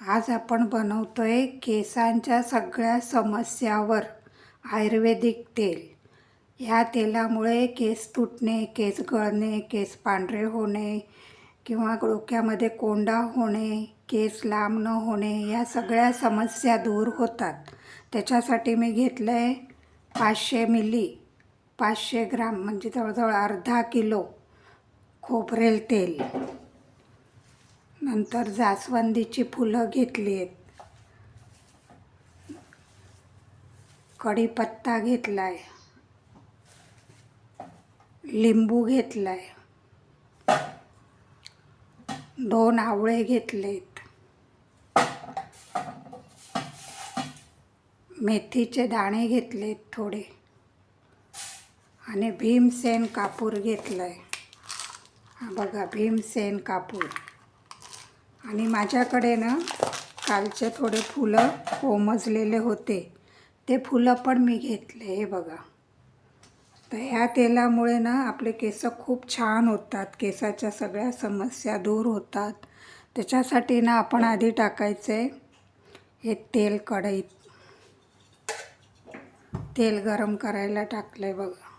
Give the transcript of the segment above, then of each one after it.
आज आपण बनवतोय केसांच्या सगळ्या समस्यावर आयुर्वेदिक तेल. ह्या तेलामुळे केस तुटणे, केस गळणे, केस पांढरे होणे किंवा डोक्यामध्ये कोंडा होणे, केस लांब न होणे या सगळ्या समस्या दूर होतात. त्याच्यासाठी मी घेतलं आहे 500 मिली 500 ग्राम म्हणजे जवळजवळ अर्धा किलो खोबरेल तेल. नंतर जास्वंदीची फुलं घेतली आहेत, कढीपत्ता घेतला आहे, लिंबू घेतला आहे, 2 आवळे घेतलेत, मेथीचे दाणे घेतलेत थोडे आणि भीमसेन कापूर घेतला आहे. हा बघा भीमसेन कापूर. आणि माझ्याकडे ना कालचे थोडे फुलं कोमजलेले होते, ते फुलं पण मी घेतले. हे बघा. तर ह्या तेलामुळे ना आपले केस खूप छान होतात, केसाच्या सगळ्या समस्या दूर होतात. त्याच्यासाठी ना आपण आधी टाकायचे हे तेल कढईत. तेल गरम करायला टाकलंय बघा.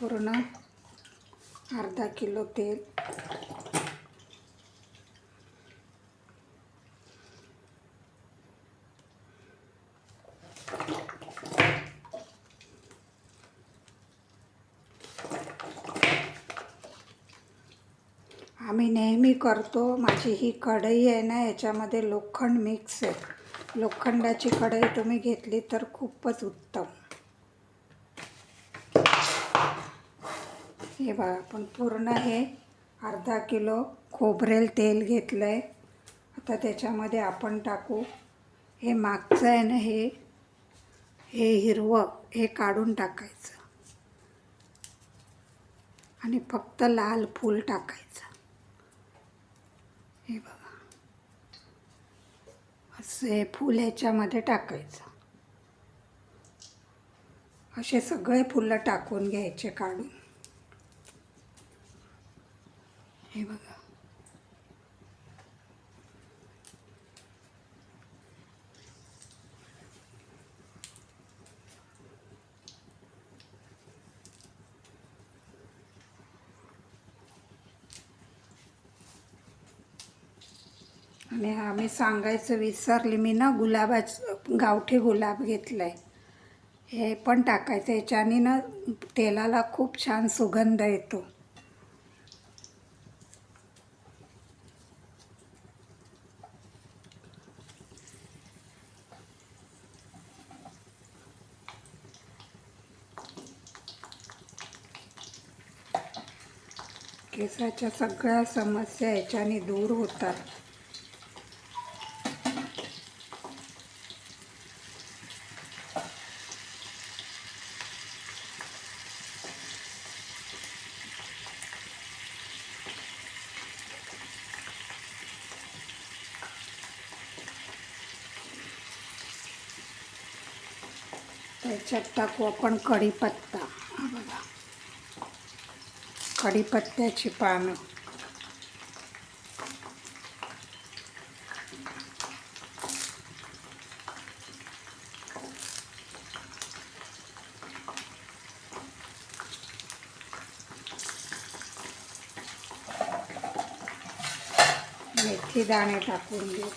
पूर्ण अर्धा किलो तेल. आम्ही नेहमी करतो. माझी ही कढई आहे ना, याच्यामध्ये लोखंड मिक्स आहे. लोखंडाची कढई तुम्ही घेतली तर खूपच उत्तम. हे बघा, आपण पूर्ण हे अर्धा किलो खोबरेल तेल घेतलं आहे. आता त्याच्यामध्ये आपण टाकू हे मागचं आहे ना, हे हिरवं हे काढून टाकायचं आणि फक्त लाल फूल टाकायचं. हे बघा, असे फूल ह्याच्यामध्ये टाकायचं. असे सगळे फुलं टाकून घ्यायचे काढून. हे बघा. आणि आम्ही सांगायचं विसरले, मी ना गावठी गुलाब घेतलं आहे, हे पण टाकायचं. याच्याने ना तेलाला खूप छान सुगंध येतो. केसाच्या सगळ्या समस्या याच्याने दूर होतात. त्याच्यात टाकू आपण कढीपत्ता. हा बघा, कढीपत्त्याची पानं. मेथी दाणे टाकून घेऊ.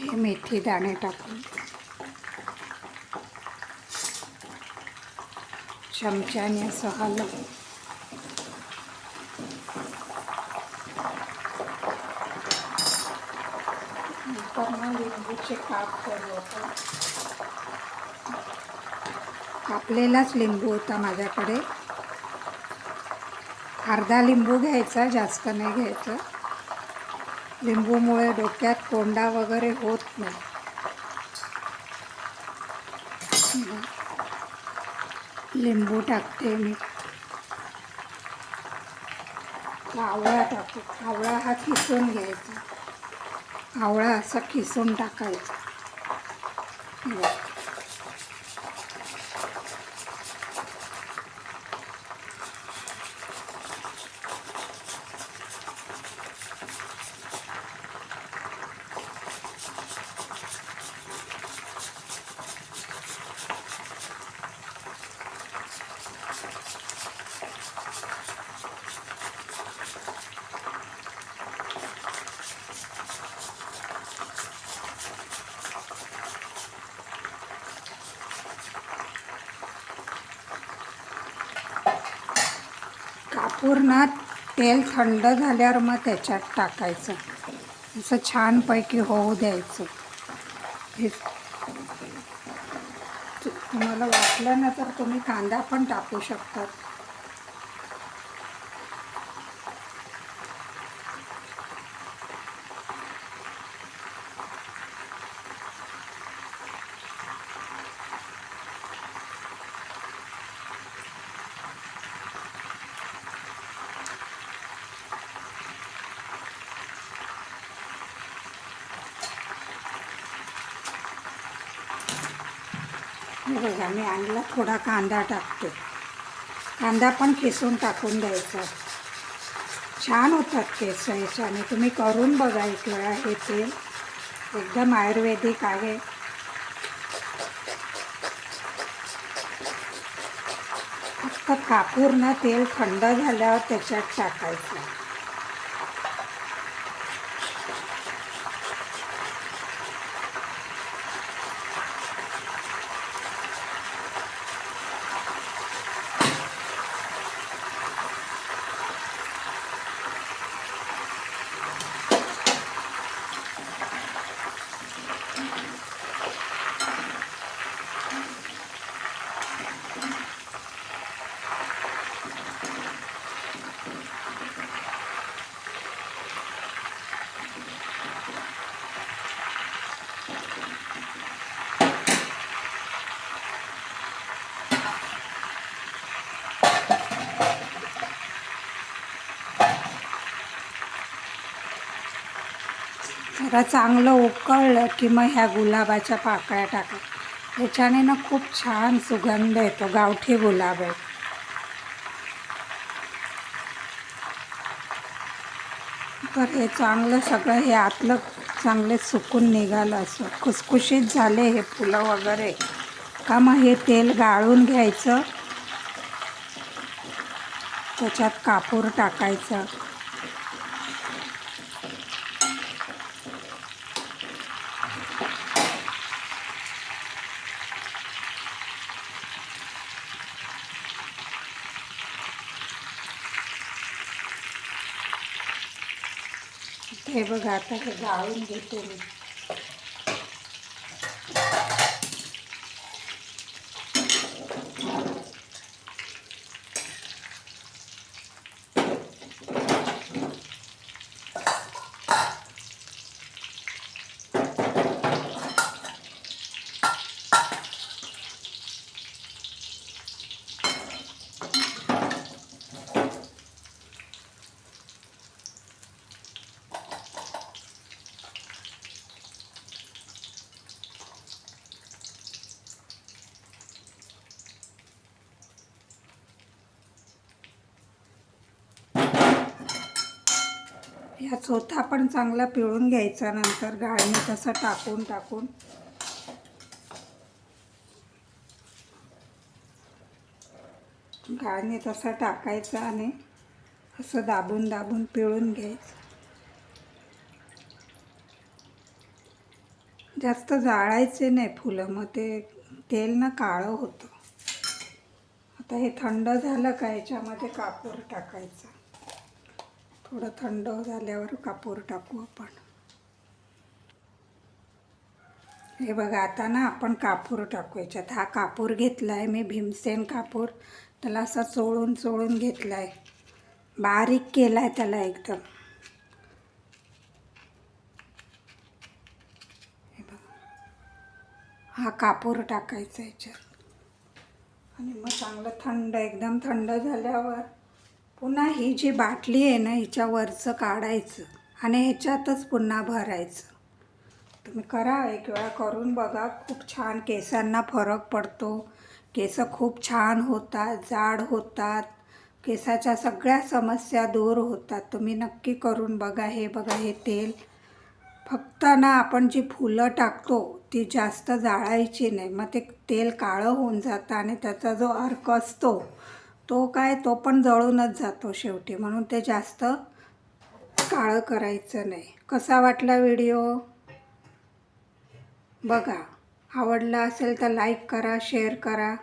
हे मेथी दाणे टाकून चमच्याने असं हलवून. लिंबूचे काप करू आपण. कापलेलाच लिंबू होता माझ्याकडे. अर्धा लिंबू घ्यायचा, जास्त नाही घ्यायचं. लिंबूमुळे डोक्यात कोंडा वगैरे होत नाही. लिंबू टाकते मी. आवळा टाकू. आवळा हा किसून घ्यायचा. आवळा असा किसून टाकायचा. कापूर ना तेल थंड झाल्यावर मग त्याच्यात टाकायचं, असं छानपैकी होऊ द्यायचं. हे तुम्हाला वाटलं ना तर तुम्ही कांदा पण टाकू शकतात. हे बघा, मी आणला थोडा कांदा टाकते. कांदा पण किसून टाकून द्यायचा. छान होतात केस ह्याच्याने. तुम्ही करून बघा एक वेळा. हे तेल एकदम आयुर्वेदिक आहे. फक्त कापूर ना तेल थंड झाल्यावर त्याच्यात टाकायचं. जरा चांगलं उकळलं की मग ह्या गुलाबाच्या पाकळ्या टाका. ह्याच्याने ना खूप छान सुगंध येतो. गावठी गुलाब आहे. तर हे चांगलं सगळं हे आतलं चांगले सुकून निघालं, असं खुसखुशीत झाले हे फुलं वगैरे का मग हे तेल गाळून घ्यायचं, त्याच्यात कापूर टाकायचं. हे बघा, आता हे गाळून घेते मी. ह्या चोथा पण चांगला पिळून घ्यायचा. नंतर गाळणी तसं टाकून गाळणी तसं टाकायचं आणि असं दाबून पिळून घ्यायचं. जास्त जाळायचे नाही फुलं, मग ते तेल ना काळं होतं. आता हे थंड झालं का ह्याच्यामध्ये कापूर टाकायचा. थोडं थंड झाल्यावर कापूर टाकू आपण. हे बघा, आता ना आपण कापूर टाकू याच्यात. हा कापूर घेतला आहे मी, भीमसेन कापूर. त्याला असा चोळून घेतला आहे, बारीक केला आहे त्याला एकदम. हे बघा, हा कापूर टाकायचा याच्यात आणि मग चांगलं एकदम थंड झाल्यावर पुन्हा ही जी बाटली आहे ना हिच्यावरचं काढायचं आणि ह्याच्यातच पुन्हा भरायचं. तुम्ही करा, एक वेळा करून बघा. खूप छान केसांना फरक पडतो. केस खूप छान होतात, जाड होतात. केसाच्या सगळ्या समस्या दूर होतात. तुम्ही नक्की करून बघा. हे बघा, हे तेल फक्त ना आपण जी फुलं टाकतो ती जास्त जाळायची नाही. मग ते तेल काळं होऊन जातं आणि त्याचा जो अर्क असतो तो पण जळूनच जातो शेवटी. म्हणून ते जास्त काळं करायचं नाही. कसा वाटला व्हिडिओ बघा. आवडला असेल तर लाईक करा, शेअर करा.